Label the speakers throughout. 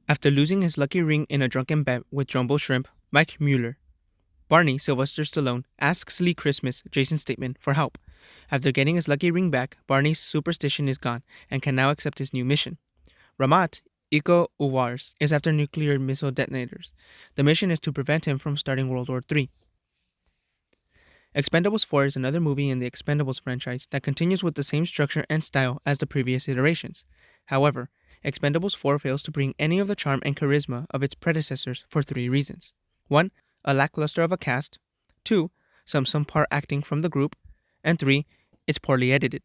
Speaker 1: After losing his lucky ring in a drunken bet with Jumbo Shrimp, Mike Mueller, Barney, Sylvester Stallone, asks Lee Christmas, Jason Statham, for help. After getting his lucky ring back, Barney's superstition is gone and can now accept his new mission. Rahmat, Iko Uwars, is after nuclear missile detonators. The mission is to prevent him from starting World War III. Expendables 4 is another movie in the Expendables franchise that continues with the same structure and style as the previous iterations. However, Expendables 4 fails to bring any of the charm and charisma of its predecessors for three reasons. 1. A lackluster of a cast. 2. Some subpar acting from the group. And 3. It's poorly edited.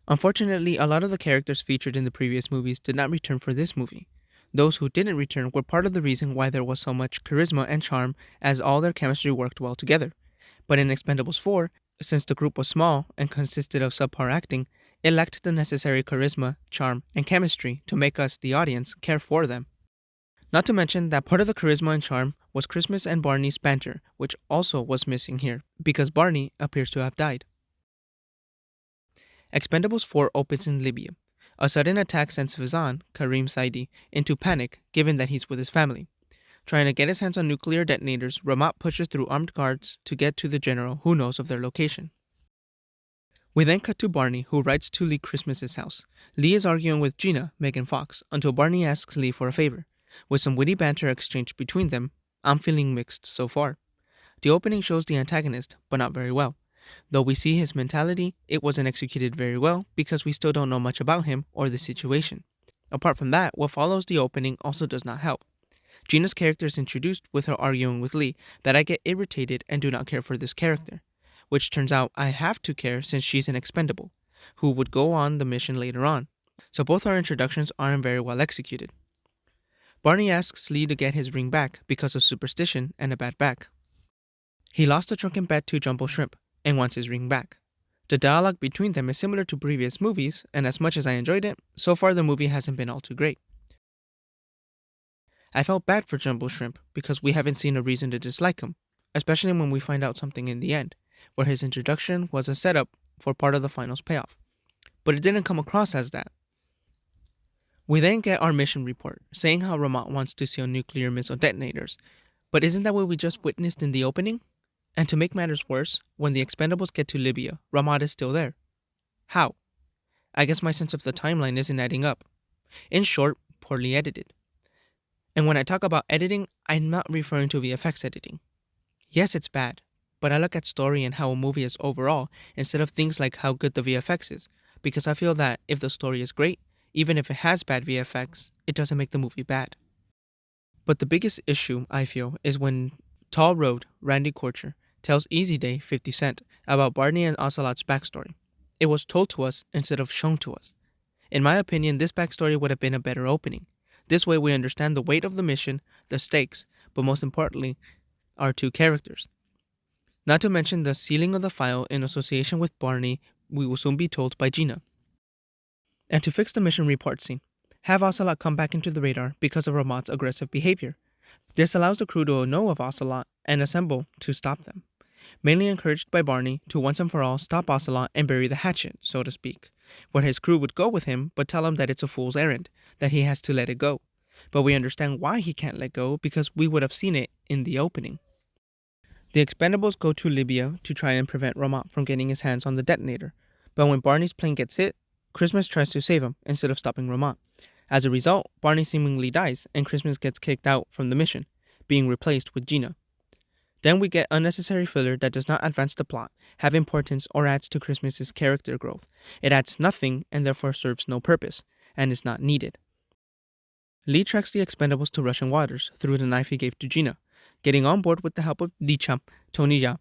Speaker 1: Unfortunately, a lot of the characters featured in the previous movies did not return for this movie. Those who didn't return were part of the reason why there was so much charisma and charm, as all their chemistry worked well together. But in Expendables 4, since the group was small and consisted of subpar acting, it lacked the necessary charisma, charm, and chemistry to make us, the audience, care for them. Not to mention that part of the charisma and charm was Christmas and Barney's banter, which also was missing here, because Barney appears to have died. Expendables 4 opens in Libya. A sudden attack sends Fazan, Karim Saidi, into panic given that he's with his family. Trying to get his hands on nuclear detonators, Rahmat pushes through armed guards to get to the general who knows of their location. We then cut to Barney, who rides to Lee Christmas's house. Lee is arguing with Gina, Megan Fox, until Barney asks Lee for a favor. With some witty banter exchanged between them, I'm feeling mixed so far. The opening shows the antagonist, but not very well. Though we see his mentality, it wasn't executed very well because we still don't know much about him or the situation. Apart from that, what follows the opening also does not help. Gina's character is introduced with her arguing with Lee that I get irritated and do not care for this character, which turns out I have to care since she's an expendable, who would go on the mission later on. So both our introductions aren't very well executed. Barney asks Lee to get his ring back because of superstition and a bad back. He lost a drunken bet to Jumbo Shrimp and wants his ring back. The dialogue between them is similar to previous movies, and as much as I enjoyed it, so far the movie hasn't been all too great. I felt bad for Jumbo Shrimp because we haven't seen a reason to dislike him, especially when we find out something in the end, where his introduction was a setup for part of the final's payoff. But it didn't come across as that. We then get our mission report, saying how Rahmat wants to seal nuclear missile detonators, but isn't that what we just witnessed in the opening? And to make matters worse, when the Expendables get to Libya, Rahmat is still there. How? I guess my sense of the timeline isn't adding up. In short, poorly edited. And when I talk about editing, I'm not referring to VFX editing. Yes, it's bad, but I look at story and how a movie is overall instead of things like how good the VFX is, because I feel that if the story is great, even if it has bad VFX, it doesn't make the movie bad. But the biggest issue, I feel, is when Tall Road, Randy Korcher, tells Easy Day, 50 Cent, about Barney and Ocelot's backstory. It was told to us instead of shown to us. In my opinion, this backstory would have been a better opening. This way we understand the weight of the mission, the stakes, but most importantly, our two characters. Not to mention the sealing of the file in association with Barney, we will soon be told by Gina. And to fix the mission report scene, have Ocelot come back into the radar because of Rahmat's aggressive behavior. This allows the crew to know of Ocelot and assemble to stop them. Mainly encouraged by Barney to once and for all stop Ocelot and bury the hatchet, so to speak, where his crew would go with him but tell him that it's a fool's errand, that he has to let it go. But we understand why he can't let go because we would have seen it in the opening. The Expendables go to Libya to try and prevent Rahmat from getting his hands on the detonator, but when Barney's plane gets hit, Christmas tries to save him instead of stopping Rahmat. As a result, Barney seemingly dies and Christmas gets kicked out from the mission, being replaced with Gina. Then we get unnecessary filler that does not advance the plot, have importance, or adds to Christmas's character growth. It adds nothing and therefore serves no purpose, and is not needed. Lee tracks the Expendables to Russian waters through the knife he gave to Gina, getting on board with the help of Dicham, Tony Jaa,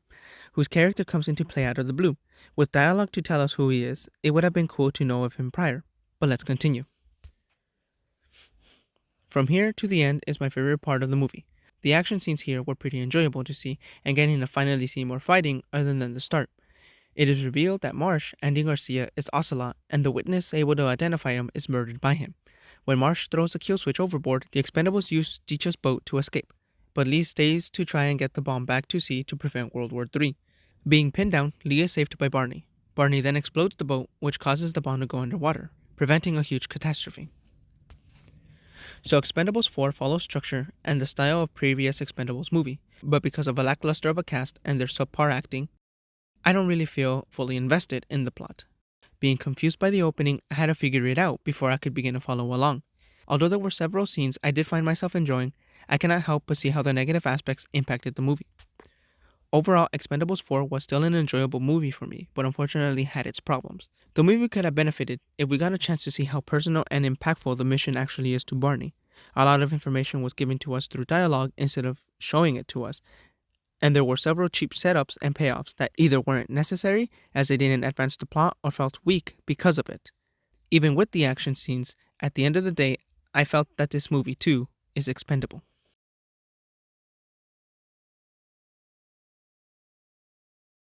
Speaker 1: whose character comes into play out of the blue. With dialogue to tell us who he is, it would have been cool to know of him prior. But let's continue. From here to the end is my favorite part of the movie. The action scenes here were pretty enjoyable to see, and getting to finally see more fighting other than the start. It is revealed that Marsh, Andy Garcia, is Ocelot, and the witness able to identify him is murdered by him. When Marsh throws the kill switch overboard, the Expendables use Dicha's boat to escape, but Lee stays to try and get the bomb back to sea to prevent World War III. Being pinned down, Lee is saved by Barney. Barney then explodes the boat, which causes the bomb to go underwater, preventing a huge catastrophe. So Expendables 4 follows structure and the style of previous Expendables movie, but because of a lackluster of a cast and their subpar acting, I don't really feel fully invested in the plot. Being confused by the opening, I had to figure it out before I could begin to follow along. Although there were several scenes I did find myself enjoying, I cannot help but see how the negative aspects impacted the movie. Overall, Expendables 4 was still an enjoyable movie for me, but unfortunately had its problems. The movie could have benefited if we got a chance to see how personal and impactful the mission actually is to Barney. A lot of information was given to us through dialogue instead of showing it to us, and there were several cheap setups and payoffs that either weren't necessary as they didn't advance the plot or felt weak because of it. Even with the action scenes, at the end of the day, I felt that this movie too is expendable.